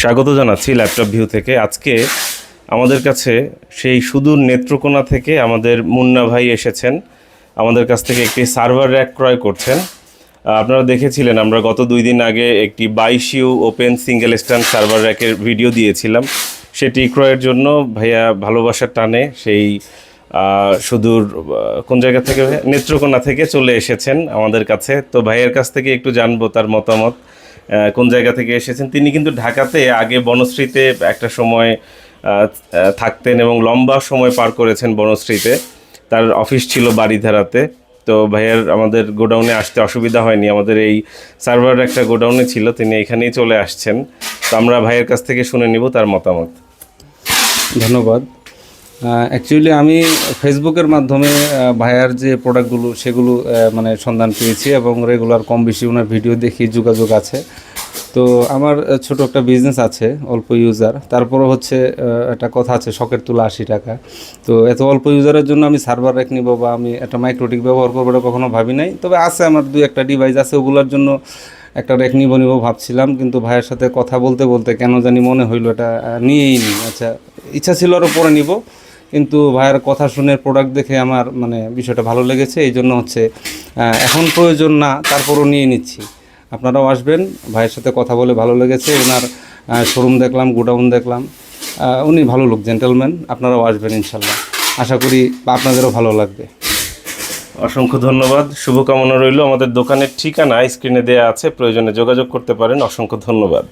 স্বাগত জানাচ্ছি laptop view থেকে। আজকে আমাদের কাছে সেই সুদূর নেত্রকোনা থেকে আমাদের মুন্না ভাই এসেছেন। আমাদের কাছ থেকে একটি সার্ভার র্যাক ক্রয় করছেন। আপনারা দেখেছিলেন আমরা গত 2 দিন আগে একটি 22U open single stand server র্যাকের ভিডিও দিয়েছিলাম। সেটি ক্রয়ের জন্য ভাইয়া ভালোবাসার টানে সেই সুদূর কোন জায়গা থেকে, নেত্রকোনা থেকে চলে এসেছেন আমাদের কাছে। তো ভাইয়ের কাছ থেকে একটু জানবো তার মতামত, কোন জায়গা থেকে এসেছেন। তিনি কিন্তু ঢাকাতে আগে বনশ্রীতে একটা সময় থাকতেন এবং লম্বা সময় পার করেছেন বনশ্রীতে। তার অফিস ছিল বারিধারাতে। তো ভাইয়ার আমাদের গোডাউনে আসতে অসুবিধা হয়নি, আমাদের এই সার্ভার একটা গোডাউনে ছিল, তিনি এখানেই চলে আসছেন। তো আমরা ভাইয়ের কাছ থেকে শুনে নিব তার মতামত। ধন্যবাদ। অ্যাকচুয়ালি আমি ফেসবুকের মাধ্যমে ভাইয়ার যে প্রোডাক্টগুলো সেগুলো মানে সন্ধান পেয়েছি এবং রেগুলার কম বেশি ওনার ভিডিও দেখি, যোগাযোগ আছে। তো আমার ছোট একটা বিজনেস আছে, অল্প ইউজার, তারপরে হচ্ছে একটা কথা আছে শখের তুলা 80 টাকা। তো এত অল্প ইউজারের জন্য আমি সার্ভার র্যাক নিব বা আমি একটা মাইক্রোটিক ব্যবহার করবো এটা কখনো ভাবি নাই। তবে আছে আমার 2-1টা ডিভাইস আছে, ওগুলোর জন্য একটা র্যাক নিব ভাবছিলাম, কিন্তু ভাইয়ের সাথে কথা বলতে বলতে কেন জানি মনে হইলো এটা নিয়েই নিই। আচ্ছা, ইচ্ছা ছিল আরও পরে নিব, কিন্তু ভাইয়ের কথা শুনে প্রোডাক্ট দেখে আমার মানে বিষয়টা ভালো লেগেছে, এই জন্য হচ্ছে এখন প্রয়োজন না, তারপরও নিয়ে নিচ্ছি। আপনারাও আসবেন, ভাইয়ের সাথে কথা বলে ভালো লেগেছে। ওনার শোরুম দেখলাম, গোডাউন দেখলাম, উনি ভালো লোক, জেন্টেলম্যান। আপনারাও আসবেন ইনশাল্লাহ, আশা করি আপনাদেরও ভালো লাগবে। অসংখ্য ধন্যবাদ, শুভকামনা রইল। আমাদের দোকানের ঠিকানা স্ক্রিনে দেওয়া আছে, প্রয়োজনে যোগাযোগ করতে পারেন। অসংখ্য ধন্যবাদ।